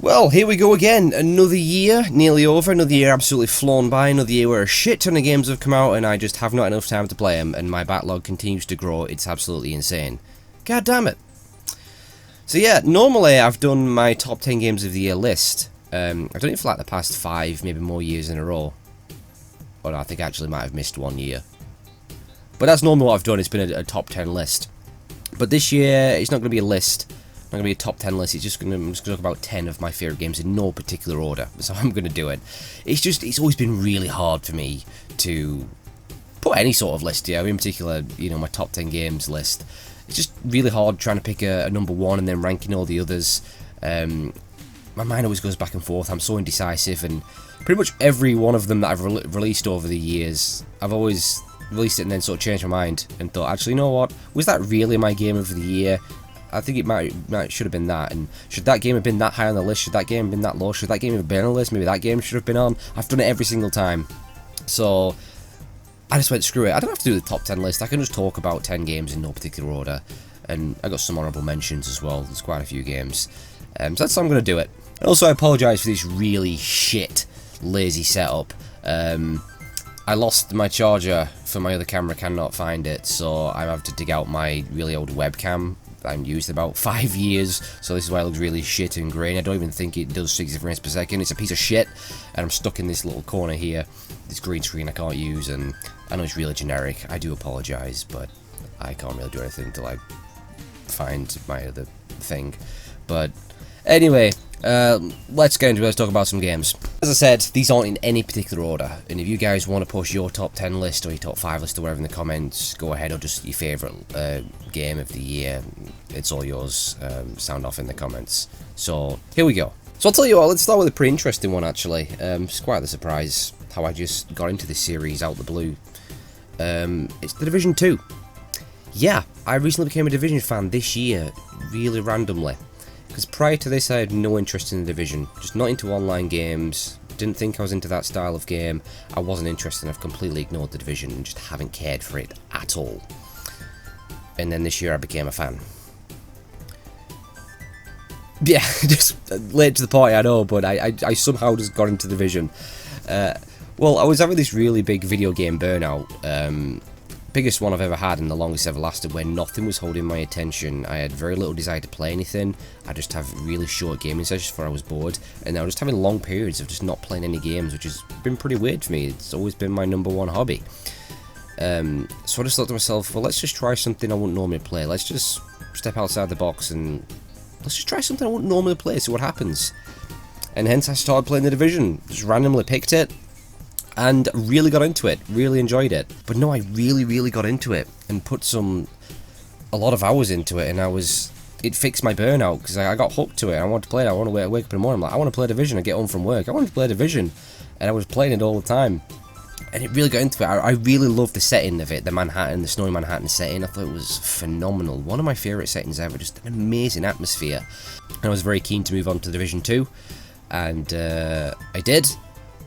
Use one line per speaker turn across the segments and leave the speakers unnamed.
Well, here we go again. Another year, nearly over. Another year absolutely flown by. Another year where a shit ton of games have come out and I just have not enough time to play them, and my backlog continues to grow. It's absolutely insane. God damn it. So yeah, normally I've done my top 10 games of the year list. I've done it for like the past 5, maybe more years in a row. Or no, I think I actually might have missed 1 year. But that's normally what I've done. It's been a top 10 list. But this year, it's not going to be a list. It's not going to be a top 10 list. I'm just going to talk about 10 of my favourite games in no particular order. That's how I'm going to do it. It's always been really hard for me to put any sort of list here. In particular, my top 10 games list. It's just really hard trying to pick a number one and then ranking all the others. My mind always goes back and forth. I'm so indecisive, and pretty much every one of them that I've released over the years, I've always released it and then sort of changed my mind and thought, actually, you know what? Was that really my game of the year? I think it should have been that. And should that game have been that high on the list? Should that game have been that low? Should that game have been on the list? Maybe that game should have been on. I've done it every single time. So I just went, screw it. I don't have to do the top 10 list. I can just talk about 10 games in no particular order. And I got some honourable mentions as well. There's quite a few games. So that's how I'm going to do it. And also, I apologise for this really shit, lazy setup. I lost my charger for my other camera, cannot find it, so I have to dig out my really old webcam that I've used about 5 years, so this is why it looks really shit and grainy. I don't even think it does 60 frames per second. It's a piece of shit, and I'm stuck in this little corner here, this green screen I can't use, and I know it's really generic. I do apologise, but I can't really do anything until I find my other thing. But anyway, let's get into it. Let's talk about some games. As I said, these aren't in any particular order, and if you guys want to post your top 10 list or your top 5 list or whatever in the comments, go ahead, or just your favourite game of the year. It's all yours. Sound off in the comments. So here we go. So I'll tell you what, let's start with a pretty interesting one actually. It's quite the surprise how I just got into this series out the blue. It's The Division 2. Yeah, I recently became a Division fan this year, really randomly. Because prior to this I had no interest in The Division, just not into online games, didn't think I was into that style of game, I wasn't interested and I've completely ignored The Division and just haven't cared for it at all. And then this year I became a fan. Yeah, just late to the party I know, but I somehow just got into The Division. Well, I was having this really big video game burnout, biggest one I've ever had and the longest ever lasted, where nothing was holding my attention. I had very little desire to play anything. I just have really short gaming sessions before I was bored, and I was just having long periods of just not playing any games, which has been pretty weird for me. It's always been my #1 hobby. So I just thought to myself, well, let's just try something I wouldn't normally play. Let's just step outside the box and let's just try something I wouldn't normally play, see what happens. And hence I started playing The Division. Just randomly picked it and really got into it, really enjoyed it. But no, I really got into it and put a lot of hours into it, and it fixed my burnout because I got hooked to it. I wanted to play it. I want to wake up in the morning, I'm like, I want to play Division. I get home from work, I wanted to play Division, and I was playing it all the time. And it really got into it. I really loved the setting of it, the snowy Manhattan setting. I thought it was phenomenal. One of my favourite settings ever, just an amazing atmosphere. And I was very keen to move on to Division 2, and I did,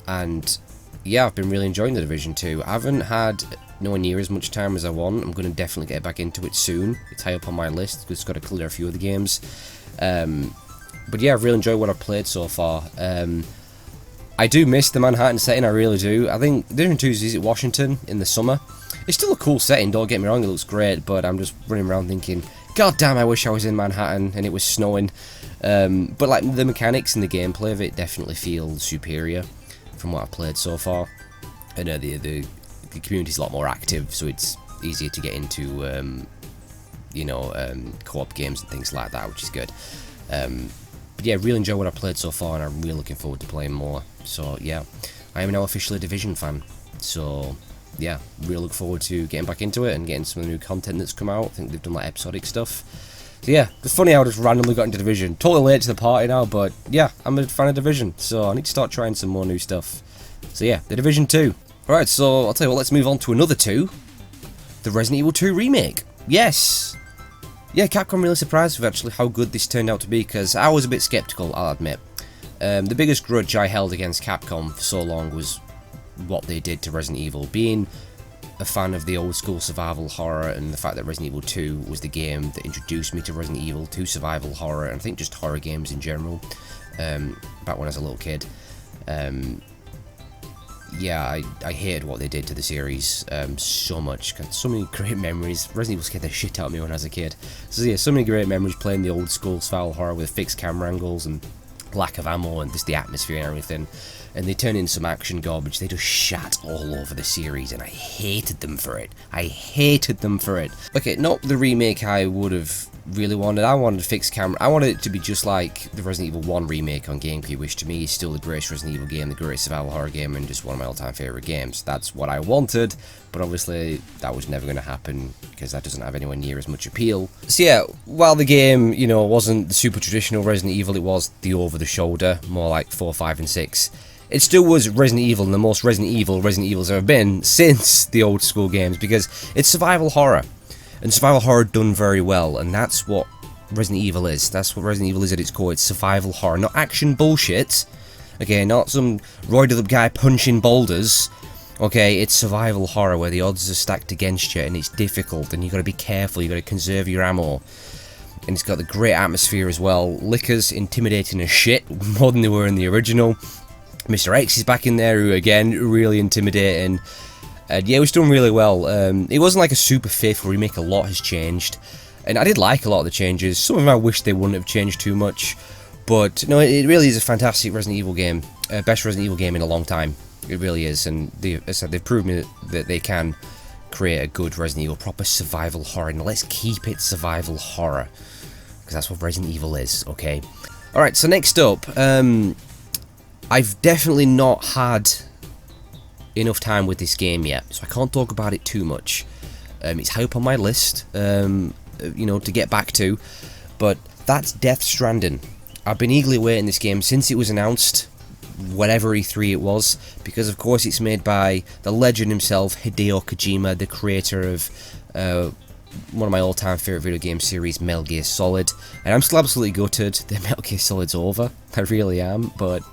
and yeah, I've been really enjoying The Division 2. I haven't had nowhere near as much time as I want. I'm going to definitely get back into it soon. It's high up on my list because it's got to clear a few of the games. But yeah, I've really enjoyed what I've played so far. I do miss the Manhattan setting, I really do. I think Division 2 is at Washington in the summer. It's still a cool setting, don't get me wrong, it looks great, but I'm just running around thinking, god damn, I wish I was in Manhattan and it was snowing. But like the mechanics and the gameplay of it definitely feel superior from what I've played so far. I know the community's a lot more active, so it's easier to get into co-op games and things like that, which is good. But yeah, really enjoy what I've played so far, and I'm really looking forward to playing more. So yeah, I am now officially a Division fan. So yeah, really look forward to getting back into it and getting some of the new content that's come out. I think they've done like episodic stuff. So yeah, it's funny how I just randomly got into Division. Totally late to the party now, but yeah, I'm a fan of Division, so I need to start trying some more new stuff. So yeah, The Division 2. Alright, so I'll tell you what, let's move on to another 2. The Resident Evil 2 remake. Yes! Yeah, Capcom really surprised with actually how good this turned out to be, because I was a bit skeptical, I'll admit. The biggest grudge I held against Capcom for so long was what they did to Resident Evil. Being a fan of the old school survival horror, and the fact that Resident Evil 2 was the game that introduced me to Resident Evil, to survival horror, and I think just horror games in general. back when I was a little kid. Yeah, I hated what they did to the series so much. Got so many great memories. Resident Evil scared the shit out of me when I was a kid. So yeah, so many great memories playing the old school survival horror with fixed camera angles and lack of ammo and just the atmosphere and everything. And they turned into some action garbage. They just shat all over the series, and I hated them for it. I hated them for it. Okay, not the remake I would have really wanted. I wanted fixed camera. I wanted it to be just like the Resident Evil 1 remake on GameCube, which to me is still the greatest Resident Evil game, the greatest survival horror game, and just one of my all-time favourite games. That's what I wanted, but obviously that was never going to happen because that doesn't have anywhere near as much appeal. So yeah, while the game, you know, wasn't the super traditional Resident Evil, it was the over-the-shoulder, more like 4, 5, and 6. It still was Resident Evil, and the most Resident Evil's ever been since the old school games, because it's survival horror. And survival horror done very well, and that's what Resident Evil is. That's what Resident Evil is at its core. It's survival horror, not action bullshit. Okay, not some roided up guy punching boulders. Okay, it's survival horror where the odds are stacked against you, and it's difficult, and you gotta be careful, you gotta conserve your ammo. And it's got the great atmosphere as well. Lickers intimidating as shit, more than they were in the original. Mr. X is back in there, who again, really intimidating. Yeah, it was done really well. It wasn't like a super faithful remake, a lot has changed. And I did like a lot of the changes. Some of them I wish they wouldn't have changed too much. But no, it really is a fantastic Resident Evil game. Best Resident Evil game in a long time. It really is. And as I said, they've proven me that they can create a good Resident Evil, proper survival horror. And let's keep it survival horror, because that's what Resident Evil is, okay? Alright, so next up, I've definitely not had enough time with this game yet, so I can't talk about it too much. It's high up on my list, you know, to get back to, but that's Death Stranding. I've been eagerly waiting this game since it was announced, whatever E3 it was, because of course it's made by the legend himself, Hideo Kojima, the creator of one of my all-time favourite video game series, Metal Gear Solid, and I'm still absolutely gutted that Metal Gear Solid's over. I really am, but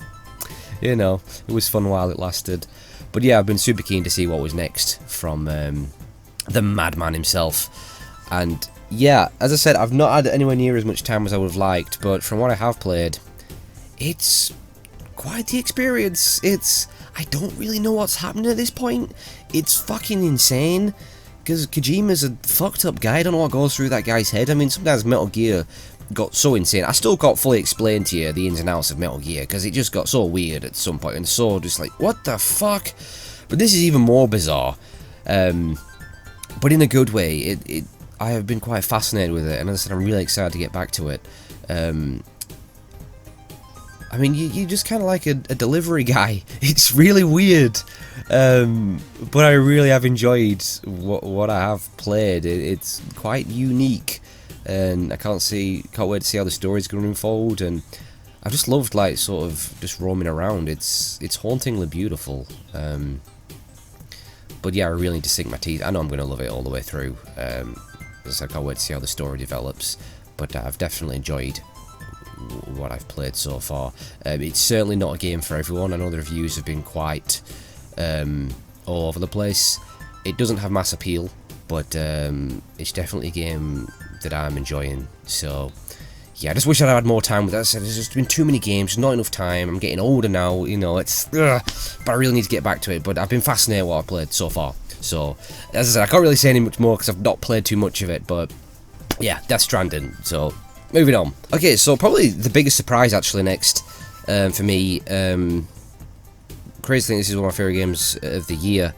you know, it was fun while it lasted. But yeah, I've been super keen to see what was next from the madman himself. And yeah, as I said, I've not had anywhere near as much time as I would have liked, but from what I have played, it's quite the experience. I don't really know what's happening at this point. It's fucking insane, because Kojima's a fucked up guy. I don't know what goes through that guy's head. I mean, sometimes Metal Gear got so insane. I still can't fully explain to you the ins and outs of Metal Gear, because it just got so weird at some point, and so just like, what the fuck? But this is even more bizarre, but in a good way. I have been quite fascinated with it, and as I said, I'm really excited to get back to it. I mean, you're just kind of like a delivery guy. It's really weird, but I really have enjoyed what I have played. It's quite unique, and I can't wait to see how the story's going to unfold. And I've just loved, like, sort of just roaming around. It's hauntingly beautiful. But yeah, I really need to sink my teeth. I know I'm going to love it all the way through. I can't wait to see how the story develops. But I've definitely enjoyed what I've played so far. It's certainly not a game for everyone. I know the reviews have been quite all over the place. It doesn't have mass appeal, but it's definitely a game that I'm enjoying. So yeah, I just wish I'd had more time with that. As I said, there's just been too many games, not enough time. I'm getting older now, you know, but I really need to get back to it. But I've been fascinated with what I've played so far. So, as I said, I can't really say any much more because I've not played too much of it, but yeah, Death Stranding. So, moving on. Okay, so probably the biggest surprise actually next for me, crazy thing, this is one of my favourite games of the year,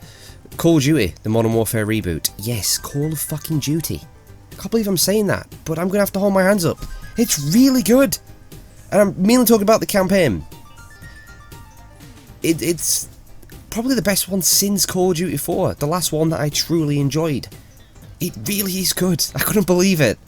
Call of Duty, the Modern Warfare reboot. Yes, Call of fucking Duty. I can't believe I'm saying that, but I'm going to have to hold my hands up. It's really good. And I'm mainly talking about the campaign. It's probably the best one since Call of Duty 4, the last one that I truly enjoyed. It really is good. I couldn't believe it.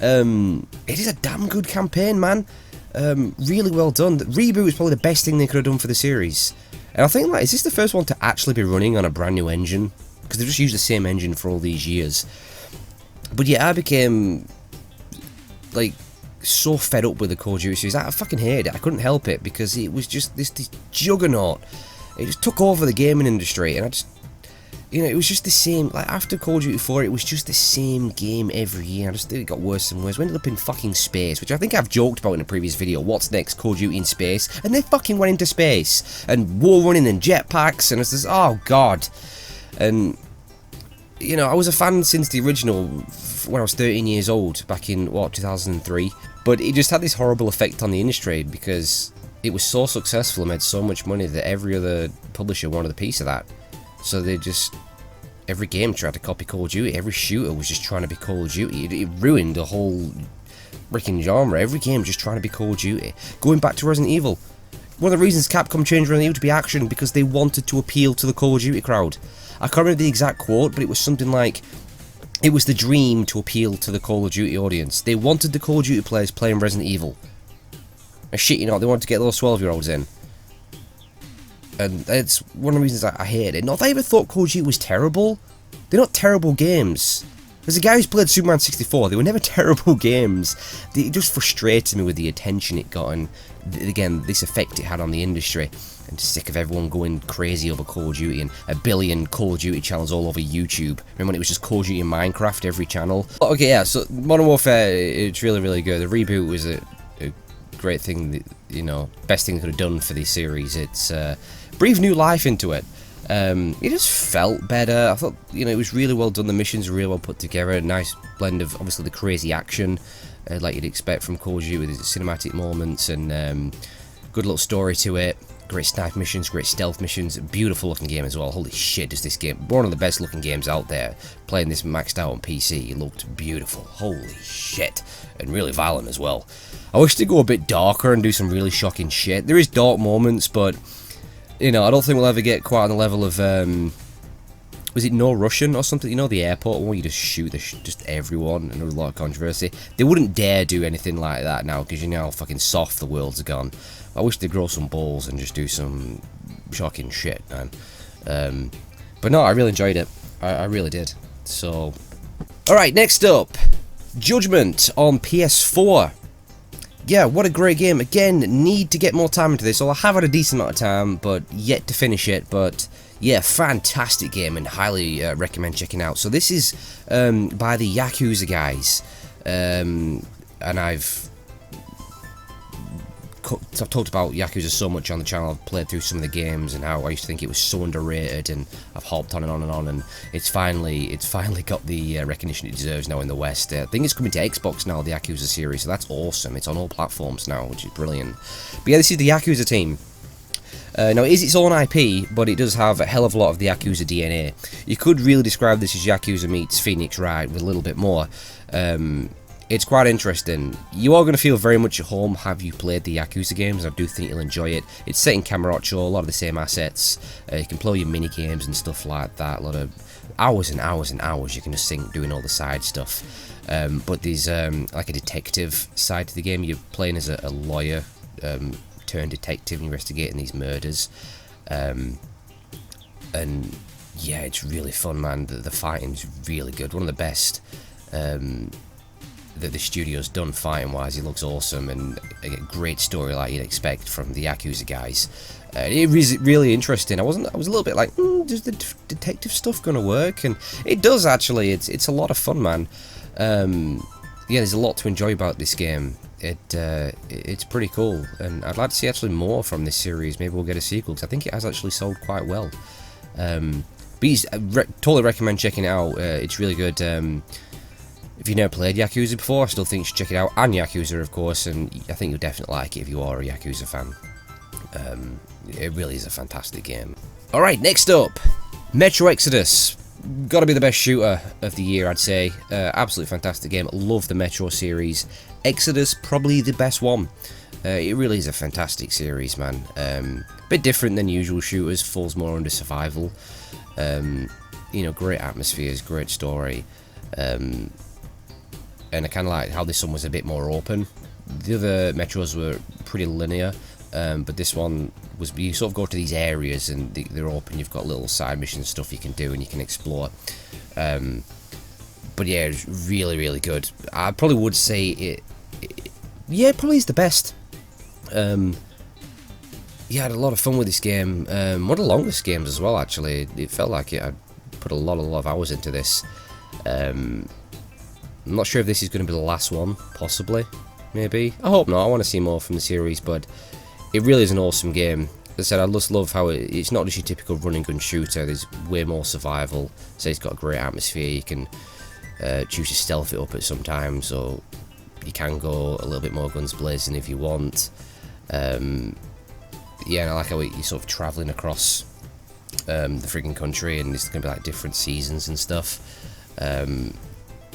It is a damn good campaign, man. Really well done. The reboot is probably the best thing they could have done for the series. And I think, like, is this the first one to actually be running on a brand new engine? Because they've just used the same engine for all these years. But yeah, I became, like, so fed up with the Call of Duty series. I fucking hated it. I couldn't help it because it was just this juggernaut. It just took over the gaming industry, and You know, it was just the same. Like, after Call of Duty 4, it was just the same game every year. I just think it got worse and worse. We ended up in fucking space, which I think I've joked about in a previous video. What's next? Call of Duty in space? And they fucking went into space. And wall running and jetpacks, and it's just, oh god. And, you know, I was a fan since the original, when I was 13 years old, back in, what, 2003. But it just had this horrible effect on the industry, because it was so successful and made so much money that every other publisher wanted a piece of that. So they just, every game tried to copy Call of Duty, every shooter was just trying to be Call of Duty. It ruined the whole freaking genre. Every game just trying to be Call of Duty. Going back to Resident Evil, one of the reasons Capcom changed Resident Evil to be action, because they wanted to appeal to the Call of Duty crowd. I can't remember the exact quote, but it was something like, it was the dream to appeal to the Call of Duty audience. They wanted the Call of Duty players playing Resident Evil. And shit, you know, they wanted to get those 12-year-olds in. And it's one of the reasons I hate it. Not that I ever thought Call of Duty was terrible. They're not terrible games. There's a guy who's played Superman 64. They were never terrible games. It just frustrated me with the attention it got, and again, this effect it had on the industry. I'm sick of everyone going crazy over Call of Duty and a billion Call of Duty channels all over YouTube. Remember when it was just Call of Duty and Minecraft every channel? Okay, yeah, so Modern Warfare, it's really, really good. The reboot was a great thing, that, you know, best thing they could have done for this series. It's breathed new life into it. It just felt better. I thought, you know, it was really well done. The missions were really well put together. A nice blend of, obviously, the crazy action, like you'd expect from Call of Duty, with its cinematic moments and good little story to it. Great snipe missions, great stealth missions. Beautiful looking game as well. Holy shit, does this game, one of the best looking games out there. Playing this maxed out on PC, it looked beautiful. Holy shit. And really violent as well. I wish they'd go a bit darker and do some really shocking shit. There is dark moments, but, you know, I don't think we'll ever get quite on the level of, was it No Russian or something? You know, the airport one where you just shoot just everyone, and there was a lot of controversy. They wouldn't dare do anything like that now, because you know how fucking soft the world's gone. I wish they'd grow some balls and just do some shocking shit, man. But no, I really enjoyed it. I really did. So, alright, next up, Judgment on PS4. Yeah, what a great game. Again, need to get more time into this. So I have had a decent amount of time, but yet to finish it. But yeah, fantastic game, and highly recommend checking out. So this is by the Yakuza guys, and I've talked about Yakuza so much on the channel. I've played through some of the games and how I used to think it was so underrated, and I've hopped on and on and on, and it's finally got the recognition it deserves now in the West. I think it's coming to Xbox now, the Yakuza series, so that's awesome. It's on all platforms now, which is brilliant. But yeah, this is the Yakuza team. Now, it is its own IP, but it does have a hell of a lot of the Yakuza DNA. You could really describe this as Yakuza meets Phoenix Wright with a little bit more. It's quite interesting. You are going to feel very much at home have you played the Yakuza games. I do think you'll enjoy it. It's set in Kamurocho, a lot of the same assets. You can play your mini games and stuff like that. A lot of hours and hours and hours you can just sink doing all the side stuff. But there's like a detective side to the game. You're playing as a lawyer turned detective, and you're investigating these murders. And yeah, it's really fun, man. The fighting's really good. One of the best that the studio's done fighting wise. It looks awesome, and a great story like you'd expect from the Yakuza guys. It was really interesting. I was a little bit like, does the detective stuff gonna work? And it does actually. It's a lot of fun, man. Yeah, there's a lot to enjoy about this game. It's pretty cool, and I'd like to see actually more from this series. Maybe we'll get a sequel, because I think it has actually sold quite well. But totally recommend checking it out. It's really good. If you've never played Yakuza before, I still think you should check it out, and Yakuza, of course, and I think you'll definitely like it if you are a Yakuza fan. It really is a fantastic game. Alright, next up, Metro Exodus. Gotta be the best shooter of the year, I'd say. Absolutely fantastic game. Love the Metro series. Exodus, probably the best one. It really is a fantastic series, man. Bit different than usual shooters, falls more under survival. You know, great atmospheres, great story. And I kind of like how this one was a bit more open. The other Metros were pretty linear, but this one was, you sort of go to these areas and they're open. You've got little side missions stuff you can do and you can explore. But yeah, it's really, really good. I probably would say yeah, probably is the best. Yeah, I had a lot of fun with this game. One of the longest games as well, actually. It felt like it had put a lot of hours into this. I'm not sure if this is going to be the last one, possibly, maybe. I hope not. I want to see more from the series, but it really is an awesome game. As I said, I just love how it's not just your typical run and gun shooter. There's way more survival. So it's got a great atmosphere. You can choose to stealth it up at some times, so you can go a little bit more guns blazing if you want. Yeah, and I like how you're sort of travelling across the frigging country, and there's going to be like different seasons and stuff.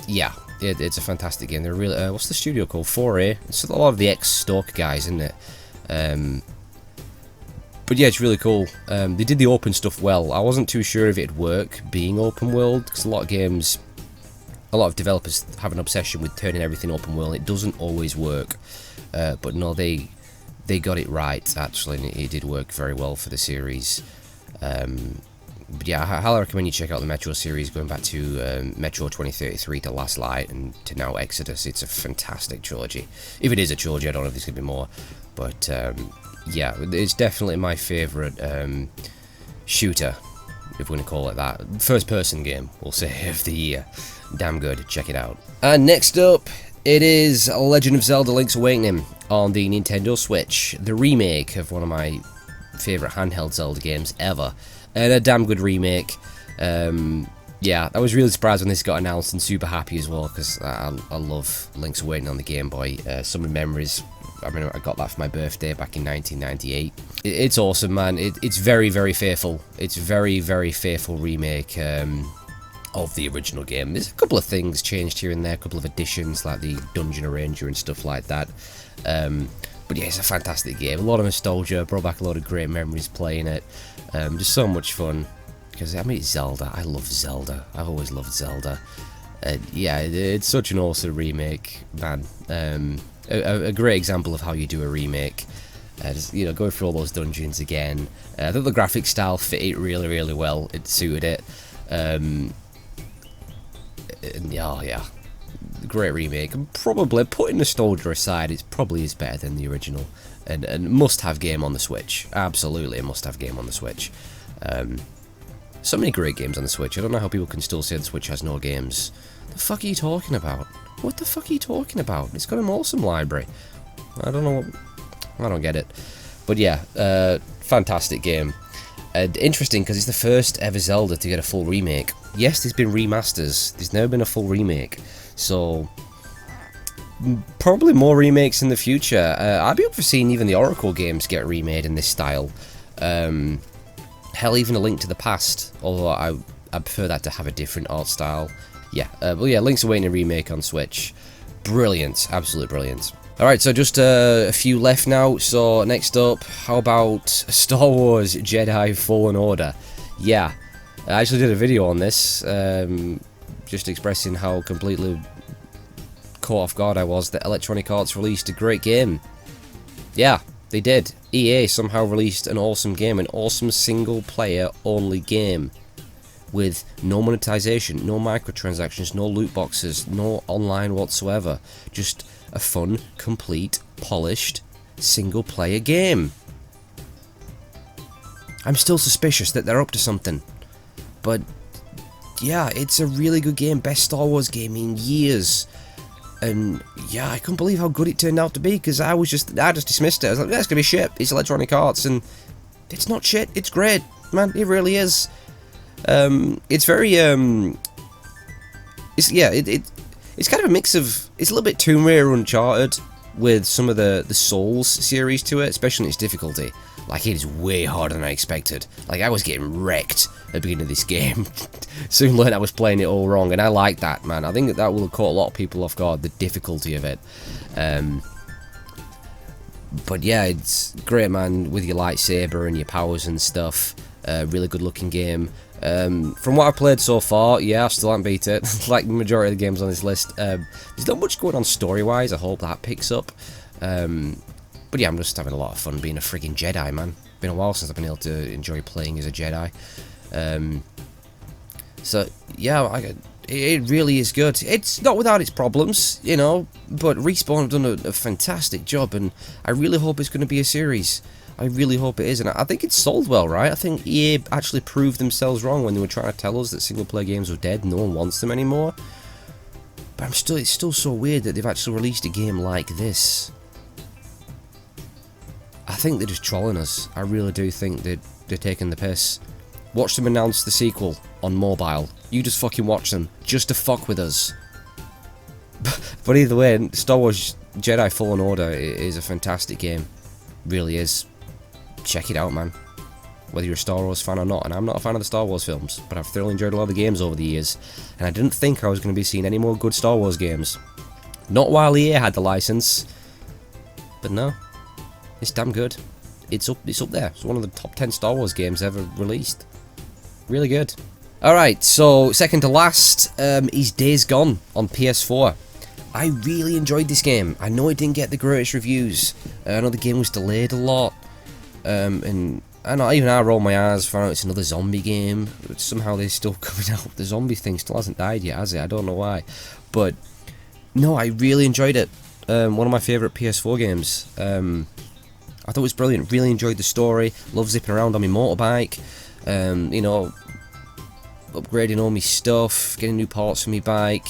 Yeah, it's a fantastic game. They're really what's the studio called? 4A. It's a lot of the ex-Stalker guys, isn't it? But yeah, it's really cool. They did the open stuff well. I wasn't too sure if it'd work being open world, because a lot of games, a lot of developers have an obsession with turning everything open world. It doesn't always work, but no, they got it right actually, and it did work very well for the series. But yeah, I highly recommend you check out the Metro series, going back to Metro 2033 to Last Light and to now Exodus. It's a fantastic trilogy. If it is a trilogy, I don't know if there's going to be more, but yeah, it's definitely my favourite shooter, if we're going to call it that. First person game, we'll say, of the year. Damn good, check it out. And next up, it is Legend of Zelda Link's Awakening on the Nintendo Switch, the remake of one of my favourite handheld Zelda games ever, and a damn good remake. Yeah, I was really surprised when this got announced, and super happy as well, because I love Link's Awakening on the Game Boy. Some memories. I mean, I got that for my birthday back in 1998. It's awesome, man. It's very, very faithful. It's very, very faithful remake of the original game. There's a couple of things changed here and there, a couple of additions like the Dungeon Arranger and stuff like that. But yeah, it's a fantastic game. A lot of nostalgia, brought back a lot of great memories playing it. Just so much fun. Because, I mean, it's Zelda. I love Zelda. I've always loved Zelda. Yeah, it's such an awesome remake, man. A great example of how you do a remake. Just, you know, going through all those dungeons again. I thought the graphic style fit it really, really well. It suited it. And yeah, great remake. And probably, putting nostalgia aside, it probably is better than the original. And must-have game on the Switch. Absolutely a must-have game on the Switch. So many great games on the Switch. I don't know how people can still say the Switch has no games. The fuck are you talking about? What the fuck are you talking about? It's got an awesome library. I don't know. I don't get it. But yeah, fantastic game. And interesting, because it's the first ever Zelda to get a full remake. Yes, there's been remasters. There's never been a full remake. So, probably more remakes in the future. I'd be up for seeing even the Oracle games get remade in this style. Hell, even A Link to the Past, although I prefer that to have a different art style. Yeah, well, yeah, Link's Awakening remake on Switch. Brilliant, absolutely brilliant. Alright, so just a few left now. So, next up, how about Star Wars Jedi Fallen Order? Yeah, I actually did a video on this, just expressing how completely caught off guard I was that Electronic Arts released a great game. Yeah, they did. EA somehow released an awesome game, an awesome single-player only game. With no monetization, no microtransactions, no loot boxes, no online whatsoever. Just a fun, complete, polished, single-player game. I'm still suspicious that they're up to something. But, yeah, it's a really good game. Best Star Wars game in years. And, yeah, I couldn't believe how good it turned out to be, because I just dismissed it. I was like, that's gonna be shit. It's Electronic Arts, and it's not shit. It's great, man. It really is. It's very, it's kind of a mix of, it's a little bit Tomb Raider Uncharted with some of the Souls series to it, especially in its difficulty. Like, it is way harder than I expected. Like, I was getting wrecked at the beginning of this game. Soon learned I was playing it all wrong, and I like that, man. I think that will have caught a lot of people off guard, the difficulty of it. But yeah, it's great, man, with your lightsaber and your powers and stuff. Really good looking game. From what I've played so far, yeah, I still haven't beat it, like the majority of the games on this list. There's not much going on story-wise. I hope that picks up. But yeah, I'm just having a lot of fun being a friggin' Jedi, man. Been a while since I've been able to enjoy playing as a Jedi. So, yeah, it really is good. It's not without its problems, you know, but Respawn have done a fantastic job, and I really hope it's going to be a series. I really hope it is, and I think it's sold well, right? I think EA actually proved themselves wrong when they were trying to tell us that single-player games were dead, no one wants them anymore. But it's still so weird that they've actually released a game like this. I think they're just trolling us. I really do think they're taking the piss. Watch them announce the sequel on mobile. You just fucking watch them, just to fuck with us. But either way, Star Wars Jedi Fallen Order is a fantastic game. Really is. Check it out, man. Whether you're a Star Wars fan or not, and I'm not a fan of the Star Wars films, but I've thoroughly enjoyed a lot of the games over the years, and I didn't think I was going to be seeing any more good Star Wars games. Not while EA had the license, but no, it's damn good. It's up there. It's one of the top 10 Star Wars games ever released. Really good. Alright, so second to last is Days Gone on PS4. I really enjoyed this game. I know it didn't get the greatest reviews. I know the game was delayed a lot. And even I roll my eyes, found out it's another zombie game. But somehow they're still coming out. The zombie thing still hasn't died yet, has it? I don't know why. But, no, I really enjoyed it. One of my favourite PS4 games. I thought it was brilliant. Really enjoyed the story. Love zipping around on my motorbike. You know, upgrading all my stuff. Getting new parts for my bike.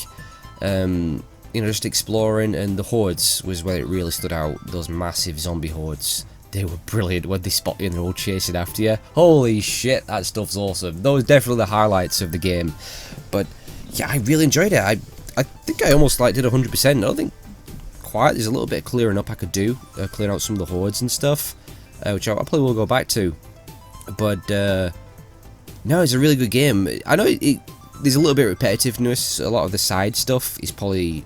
You know, just exploring. And the hordes was where it really stood out. Those massive zombie hordes. They were brilliant when they spot you and they're all chasing after you. Holy shit, that stuff's awesome. Those are definitely the highlights of the game. But, yeah, I really enjoyed it. I think I almost like did 100%. I don't think quite. There's a little bit of clearing up I could do. Clearing out some of the hordes and stuff. Which I probably will go back to. But, no, it's a really good game. I know there's a little bit of repetitiveness. A lot of the side stuff is probably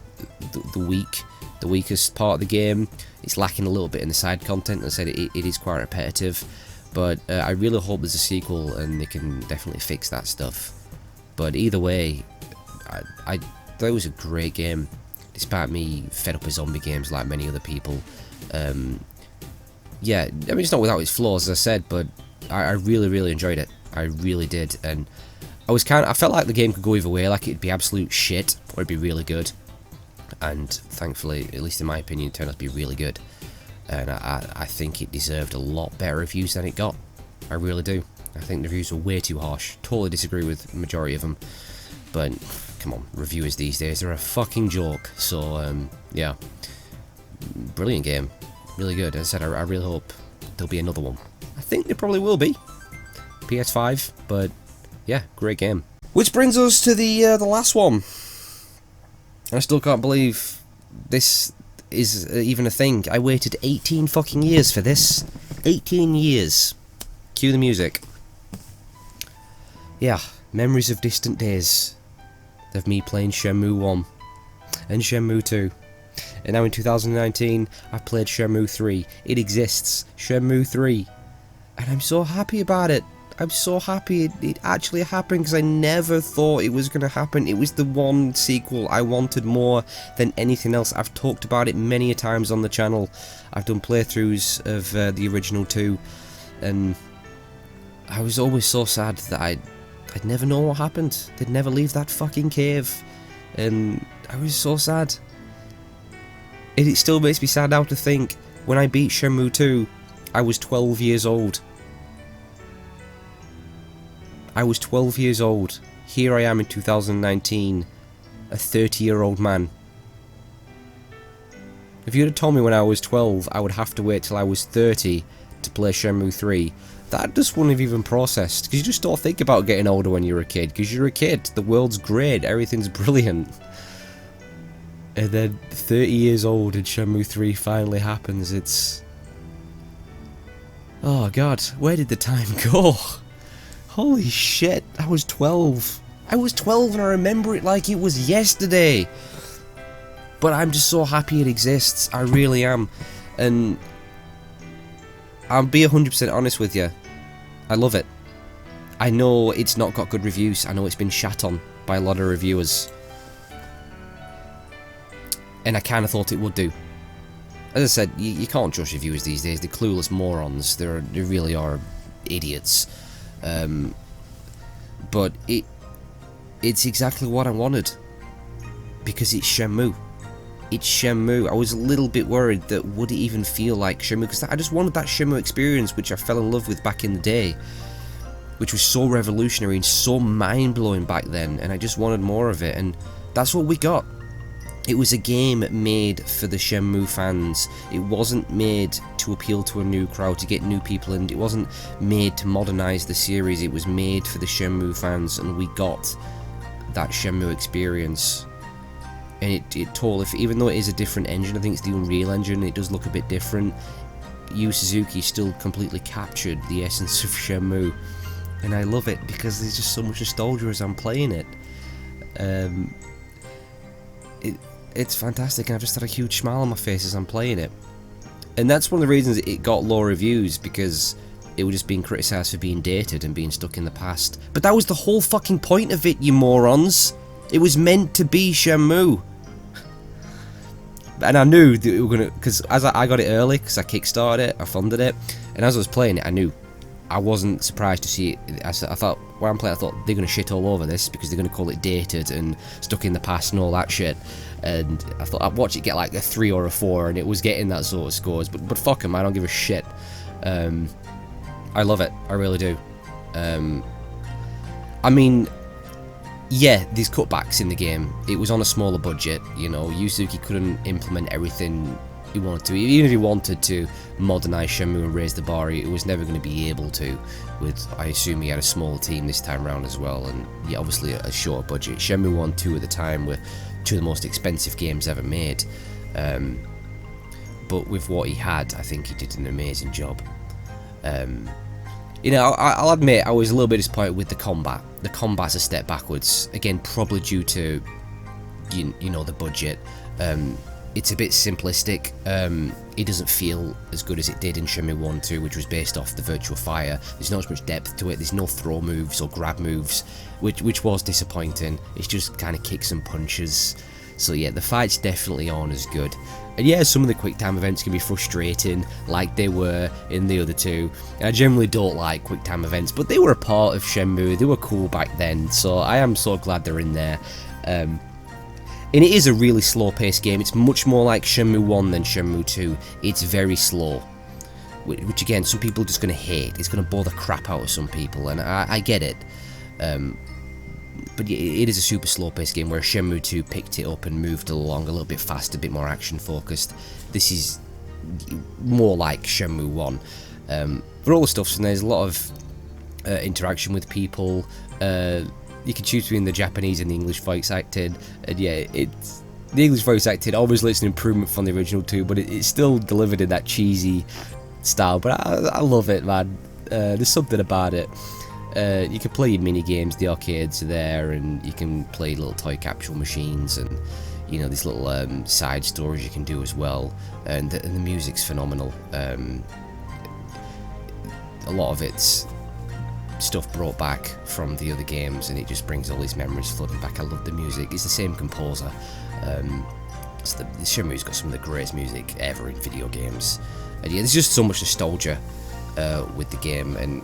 the weakest part of the game. It's lacking a little bit in the side content. As I said, it is quite repetitive, but I really hope there's a sequel and they can definitely fix that stuff. But either way, I thought it was a great game, despite me fed up with zombie games like many other people. Yeah, I mean, it's not without its flaws, as I said, but I really enjoyed it. I really did, and I felt like the game could go either way. Like it'd be absolute shit or it'd be really good. And thankfully, at least in my opinion, it turned out to be really good. And I think it deserved a lot better reviews than it got. I really do. I think the reviews were way too harsh. Totally disagree with the majority of them. But, come on, reviewers these days, they're a fucking joke. So, yeah. Brilliant game. Really good. As I said, I really hope there'll be another one. I think there probably will be. PS5, but, yeah, great game. Which brings us to the last one. I still can't believe this is even a thing. I waited 18 fucking years for this. 18 years. Cue the music. Yeah, memories of distant days of me playing Shenmue 1 and Shenmue 2. And now in 2019, I've played Shenmue 3. It exists. Shenmue 3. And I'm so happy about it. I'm so happy it actually happened, because I never thought it was going to happen. It was the one sequel I wanted more than anything else. I've talked about it many a times on the channel. I've done playthroughs of the original 2, and I was always so sad that I'd never know what happened. They'd never leave that fucking cave, and I was so sad. And it still makes me sad now to think, when I beat Shenmue 2, I was 12 years old. I was 12 years old. Here I am in 2019, a 30-year-old man. If you'd have told me when I was 12 I would have to wait till I was 30 to play Shenmue 3, that just wouldn't have even processed, because you just don't think about getting older when you're a kid, because you're a kid, the world's great, everything's brilliant. And then 30 years old and Shenmue 3 finally happens, it's... Oh god, where did the time go? Holy shit, I was 12. I was 12 and I remember it like it was yesterday. But I'm just so happy it exists, I really am. And I'll be 100% honest with you, I love it. I know it's not got good reviews, I know it's been shat on by a lot of reviewers. And I kind of thought it would do. As I said, you can't trust reviewers these days, they're clueless morons, they really are idiots. But it's exactly what I wanted, because it's Shenmue. it's Shenmue. I was a little bit worried that would it even feel like Shenmue, because I just wanted that Shenmue experience which I fell in love with back in the day, which was so revolutionary and so mind-blowing back then, and I just wanted more of it, and that's what we got. It was a game made for the Shenmue fans. It wasn't made to appeal to a new crowd, to get new people in. It wasn't made to modernise the series. It was made for the Shenmue fans, and we got that Shenmue experience. And it told, even though it is a different engine, I think it's the Unreal Engine, it does look a bit different, Yu Suzuki still completely captured the essence of Shenmue. And I love it because there's just so much nostalgia as I'm playing it. It's fantastic, and I've just had a huge smile on my face as I'm playing it. And that's one of the reasons it got low reviews, because it was just being criticised for being dated and being stuck in the past. But that was the whole fucking point of it, you morons! It was meant to be Shenmue. And I knew that we were gonna, because as I got it early, because I kickstarted it, I funded it, and as I was playing it, I knew. I wasn't surprised to see it. I thought, while I'm playing, I thought they're going to shit all over this because they're going to call it dated and stuck in the past and all that shit. And I thought I'd watch it get like a 3 or a 4, and it was getting that sort of scores. But fuck them, I don't give a shit. I love it, I really do. I mean, yeah, there's cutbacks in the game. It was on a smaller budget, you know. Yu Suzuki couldn't implement everything he wanted to. Even if he wanted to modernise Shenmue and raise the bar, he was never going to be able to. With, I assume he had a small team this time around as well, and yeah, obviously a short budget. Shenmue 1 2 at the time were 2 of the most expensive games ever made. But with what he had, I think he did an amazing job. You know, I'll admit I was a little bit disappointed with the combat. The combat's a step backwards. Again, probably due to you know, the budget. It's a bit simplistic. It doesn't feel as good as it did in Shenmue 1 2, which was based off the virtual fire. There's not as much depth to it. There's no throw moves or grab moves, which was disappointing. It's just kind of kicks and punches. So yeah, the fights definitely aren't as good. And yeah, some of the quick time events can be frustrating, like they were in the other two. And I generally don't like quick time events, but they were a part of Shenmue. They were cool back then, so I am so glad they're in there. And it is a really slow-paced game. It's much more like Shenmue 1 than Shenmue 2. It's very slow, which again, some people are just going to hate. It's going to bore the crap out of some people, and I get it. But it is a super slow-paced game, where Shenmue 2 picked it up and moved along a little bit faster, a bit more action-focused. This is more like Shenmue 1. For all the stuff, so there's a lot of interaction with people. You can choose between the Japanese and the English voice acting, and yeah, it's the English voice acting. Obviously, it's an improvement from the original 2, but it's still delivered in that cheesy style. But I love it, man. There's something about it. You can play your mini games, the arcades are there, and you can play little toy capsule machines, and you know, these little side stories you can do as well. And the music's phenomenal. A lot of it's stuff brought back from the other games, and it just brings all these memories flooding back. I love the music. It's the same composer. Shenmue's got some of the greatest music ever in video games, and yeah, there's just so much nostalgia with the game, and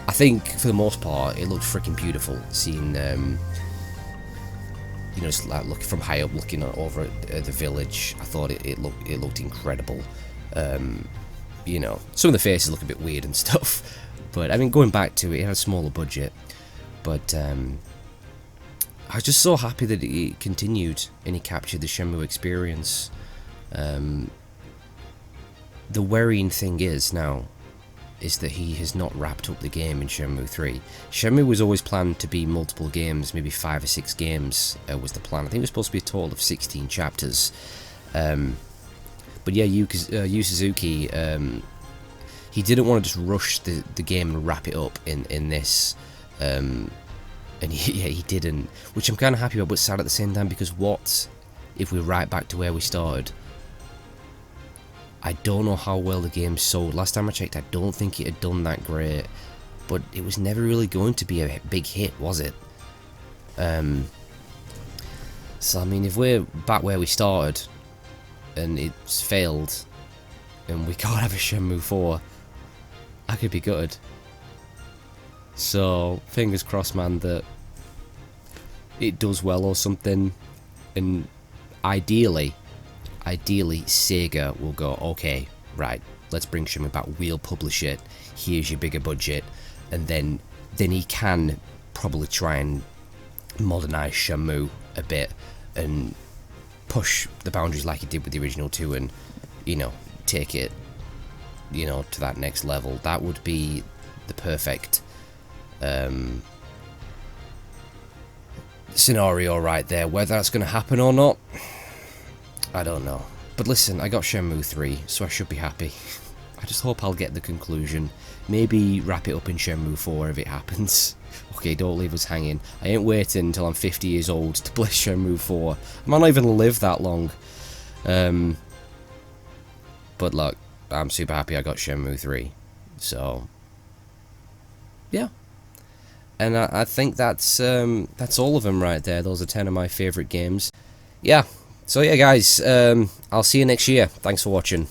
I think for the most part it looked freaking beautiful. Seeing you know, just like looking from high up, looking over at the village, I thought it looked incredible. You know, some of the faces look a bit weird and stuff. But I mean, going back to it, it had a smaller budget, but I was just so happy that it continued and he captured the Shenmue experience. The worrying thing is that he has not wrapped up the game in Shenmue 3. Shenmue was always planned to be multiple games, maybe 5 or 6 games was the plan. I think it was supposed to be a total of 16 chapters. But yeah, Yu Suzuki, he didn't want to just rush the game and wrap it up in this, and he didn't, which I'm kind of happy about, but sad at the same time, because what if we're right back to where we started? I don't know how well the game sold. Last time I checked, I don't think it had done that great, but it was never really going to be a big hit, was it? So I mean, if we're back where we started and it's failed and we can't have a Shenmue 4, I could be gutted. So fingers crossed, man, that it does well or something. And ideally, ideally Sega will go, okay, right, let's bring Shenmue back, we'll publish it, here's your bigger budget, and then he can probably try and modernise Shenmue a bit and push the boundaries like he did with the original 2 and, you know, take it, you know, to that next level. That would be the perfect scenario right there. Whether that's going to happen or not, I don't know. But listen, I got Shenmue 3, so I should be happy. I just hope I'll get the conclusion. Maybe wrap it up in Shenmue 4 if it happens. Okay, don't leave us hanging. I ain't waiting until I'm 50 years old to play Shenmue 4. I might not even live that long. But look, I'm super happy I got Shenmue 3. So, yeah. And I think that's all of them right there. Those are 10 of my favourite games. Yeah. So yeah, guys, I'll see you next year. Thanks for watching.